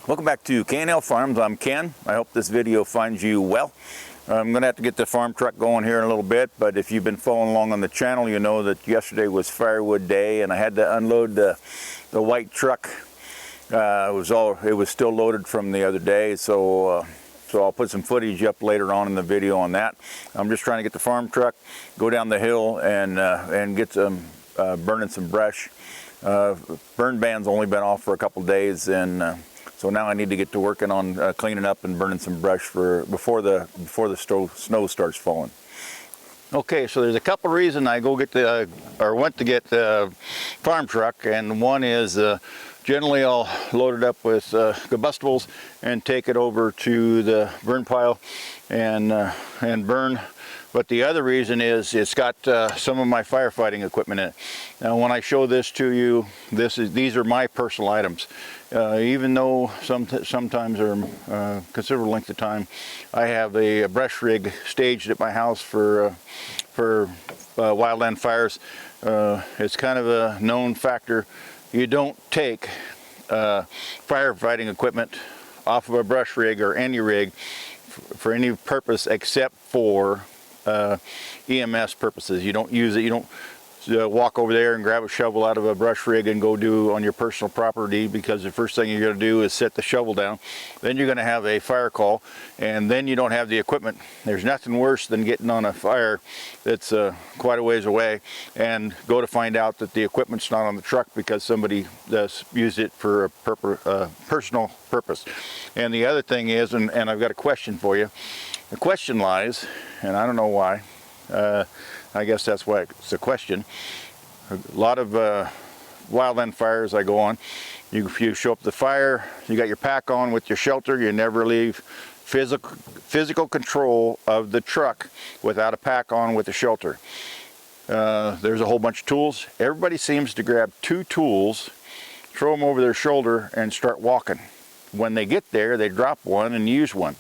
Welcome back to K&L Farms. I'm Ken. I hope this video finds you well. I'm going to have to get the farm truck going here in a little bit, but if you've been following along on the channel, you know that yesterday was firewood day and I had to unload the white truck. It was still loaded from the other day, so I'll put some footage up later on in the video on that. I'm just trying to get the farm truck, go down the hill and get some burning some brush. Burn ban's only been off for a couple days, and so now I need to get to working on cleaning up and burning some brush before the snow starts falling. Okay, so there's a couple reasons I went to get the farm truck, and one is generally I'll load it up with combustibles and take it over to the burn pile and burn. But the other reason is it's got some of my firefighting equipment in it. Now when I show this to you, these are my personal items. Even though sometimes are considerable length of time, I have a brush rig staged at my house for wildland fires. It's kind of a known factor. You don't take firefighting equipment off of a brush rig or any rig for any purpose except for EMS purposes. You don't use it. You don't walk over there and grab a shovel out of a brush rig and go do on your personal property, because the first thing you're going to do is set the shovel down. Then you're going to have a fire call, and then you don't have the equipment. There's nothing worse than getting on a fire that's quite a ways away and go to find out that the equipment's not on the truck because somebody used it for a personal purpose. And the other thing is, and I've got a question for you. The question lies, and I don't know why, I guess that's why it's a question. A lot of wildland fires I go on, you show up the fire, you got your pack on with your shelter, you never leave physical control of the truck without a pack on with the shelter. There's a whole bunch of tools. Everybody seems to grab two tools, throw them over their shoulder and start walking. When they get there, they drop one and use one.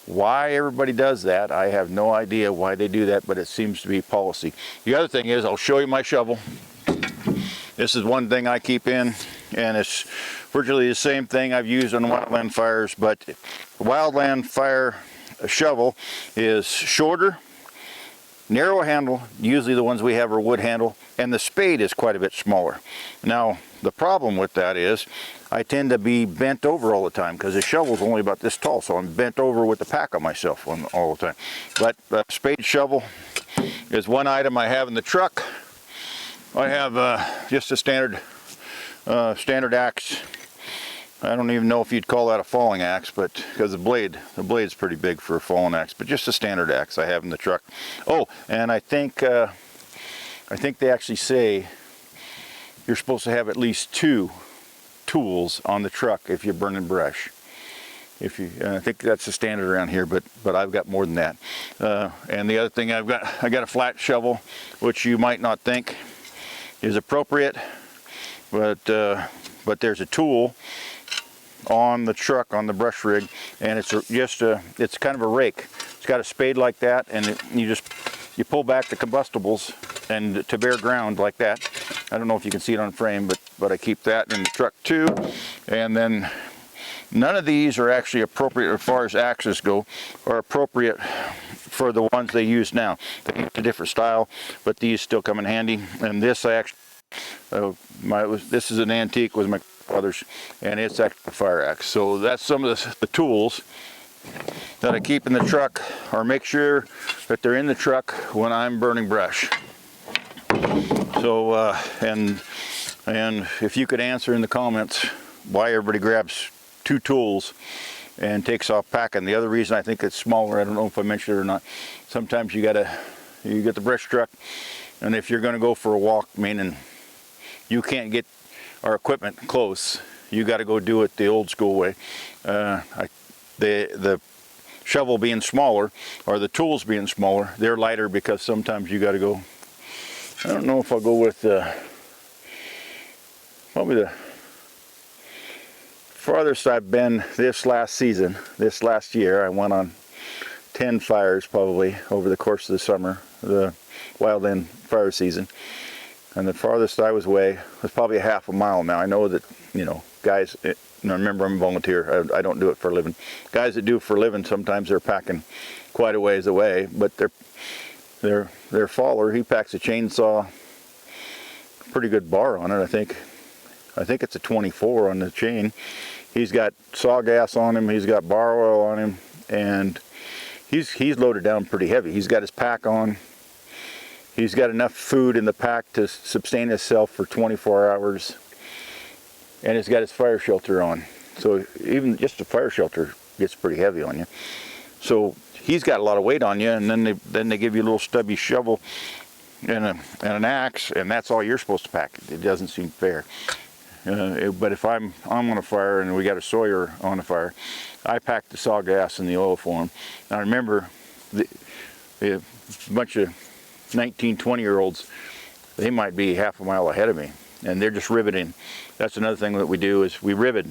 Why everybody does that, I have no idea why they do that, but it seems to be policy. The other thing is, I'll show you my shovel. This is one thing I keep in, and it's virtually the same thing I've used on wildland fires, but the wildland fire shovel is shorter, narrow handle. Usually the ones we have are wood handle, and the spade is quite a bit smaller. Now the problem with that is I tend to be bent over all the time because the shovel's only about this tall, so I'm bent over with the pack on myself all the time. But the spade shovel is one item I have in the truck. I have just a standard axe. I don't even know if you'd call that a falling axe, but because the blade's pretty big for a falling axe, but just a standard axe I have in the truck. Oh, and I think they actually say you're supposed to have at least two tools on the truck if you're burning brush. I think that's the standard around here, but I've got more than that. And the other thing I got a flat shovel, which you might not think is appropriate, but there's a tool on the truck on the brush rig, and it's kind of a rake. It's got a spade like that, and you pull back the combustibles and to bare ground like that. I don't know if you can see it on frame, but I keep that in the truck too. And then none of these are actually appropriate as far as axes go, or appropriate for the ones they use now. They use a different style, but these still come in handy. And this this is an antique, was my father's, and it's actually a fire axe. So that's some of the tools that I keep in the truck, or make sure that they're in the truck when I'm burning brush. So and if you could answer in the comments why everybody grabs two tools and takes off packing. The other reason I think it's smaller, I don't know if I mentioned it or not, sometimes you get the brush truck, and if you're going to go for a walk, meaning you can't get our equipment close, you got to go do it the old school way. The shovel being smaller, or the tools being smaller, they're lighter because sometimes you got to go. I don't know if I'll go with probably the farthest I've been this last year. I went on 10 fires probably over the course of the summer, the wildland fire season. And the farthest I was away was probably a half a mile. Now I know that, you know, guys Now remember, I'm a volunteer. I don't do it for a living. Guys that do it for a living, sometimes they're packing quite a ways away, but their faller, he packs a chainsaw, pretty good bar on it. I think it's a 24 on the chain. He's got saw gas on him, he's got bar oil on him, and he's loaded down pretty heavy. He's got his pack on. He's got enough food in the pack to sustain himself for 24 hours. And he's got his fire shelter on. So even just the fire shelter gets pretty heavy on you. So he's got a lot of weight on you, and then they give you a little stubby shovel and an axe, and that's all you're supposed to pack. It doesn't seem fair. But if I'm on a fire and we got a Sawyer on a fire, I pack the saw gas and the oil for him. Now remember, a bunch of 19, 20-year-olds, they might be half a mile ahead of me, and they're just riveting. That's another thing that we do, is we rivet.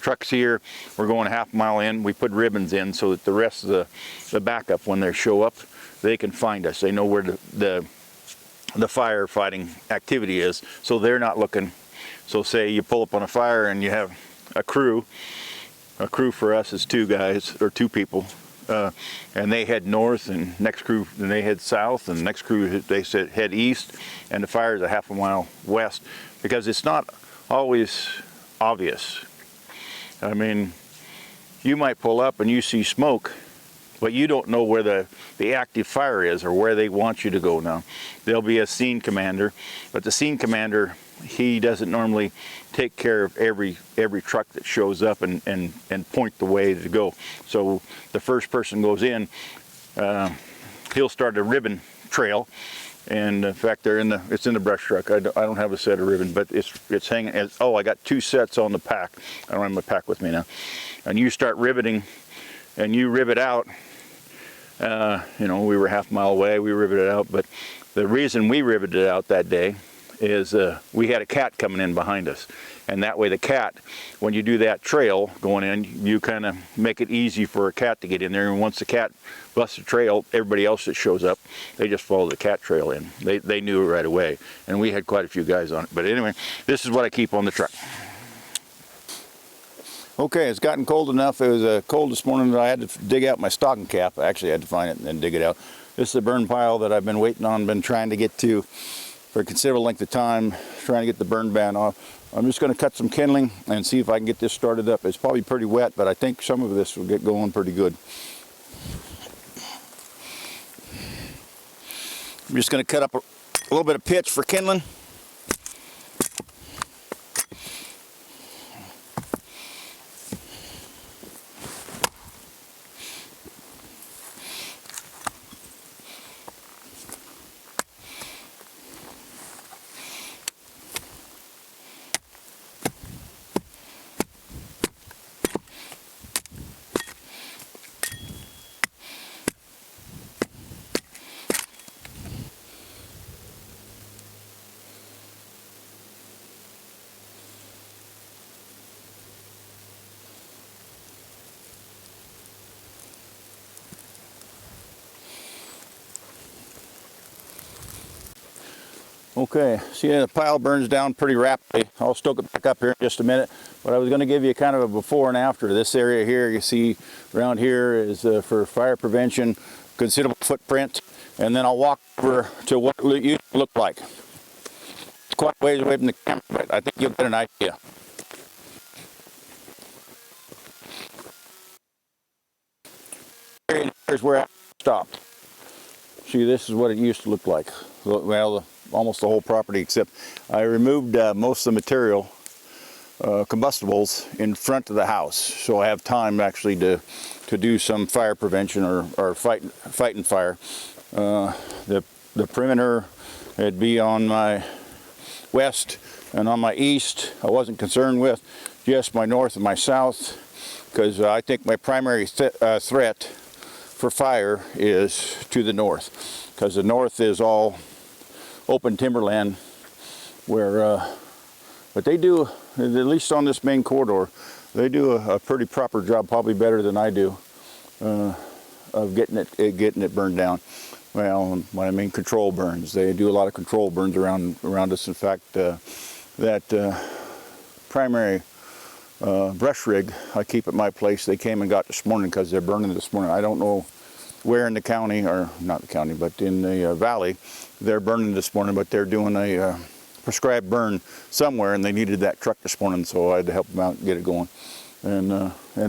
Trucks here, we're going half a mile in, we put ribbons in so that the rest of the backup, when they show up, they can find us. They know where the firefighting activity is, so they're not looking. So say you pull up on a fire and you have a crew for us is 2 guys, or 2 people, and they head north, and next crew, then they head south, and next crew, they head east, and the fire is a half a mile west, because it's not always obvious. I mean, you might pull up and you see smoke, but you don't know where the active fire is or where they want you to go now. There'll be a scene commander, but the scene commander, he doesn't normally take care of every truck that shows up and point the way to go. So the first person goes in, he'll start a ribbon trail. And in fact, it's in the brush truck. I don't have a set of ribbon, but it's hanging. Oh, I got 2 sets on the pack. I don't have my pack with me now. And you start riveting, and you rivet out. You know, we were half a mile away. We riveted out, but the reason we riveted out that day is we had a cat coming in behind us, and that way the cat, when you do that trail going in, you kind of make it easy for a cat to get in there, and once the cat busts the trail, everybody else that shows up, they just follow the cat trail in. They knew it right away, and we had quite a few guys on it. But anyway, this is what I keep on the truck. Okay, it's gotten cold enough. It was cold this morning that I had to dig out my stocking cap. I actually had to find it and then dig it out. This is a burn pile that I've been waiting on, been trying to get to for a considerable length of time, trying to get the burn ban off. I'm just going to cut some kindling and see if I can get this started up. It's probably pretty wet, but I think some of this will get going pretty good. I'm just going to cut up a little bit of pitch for kindling. Okay, see, the pile burns down pretty rapidly. I'll stoke it back up here in just a minute, but I was going to give you kind of a before and after. This area here, you see around here is for fire prevention, considerable footprint, and then I'll walk over to what it used to look like. It's quite a ways away from the camera, but I think you'll get an idea. Here's where I stopped. See, this is what it used to look like. Well, almost the whole property, except I removed most of the material, combustibles, in front of the house, so I have time actually to do some fire prevention or fighting fire. The perimeter, it'd be on my west and on my east. I wasn't concerned with just my north and my south, because I think my primary threat for fire is to the north, because the north is all open timberland, where but they do, at least on this main corridor, they do a pretty proper job, probably better than I do, of getting it burned down. Well, when I mean control burns, they do a lot of control burns around us. In fact, that primary brush rig I keep at my place. They came and got this morning because they're burning this morning. I don't know where in the county, or not the county, but in the valley, they're burning this morning, but they're doing a prescribed burn somewhere, and they needed that truck this morning, so I had to help them out and get it going. And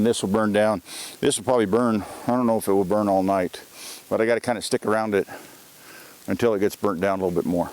this will burn down. This will probably burn, I don't know if it will burn all night, but I got to kind of stick around it until it gets burnt down a little bit more.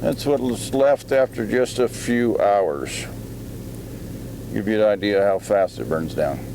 That's what's left after just a few hours. Give you an idea how fast it burns down.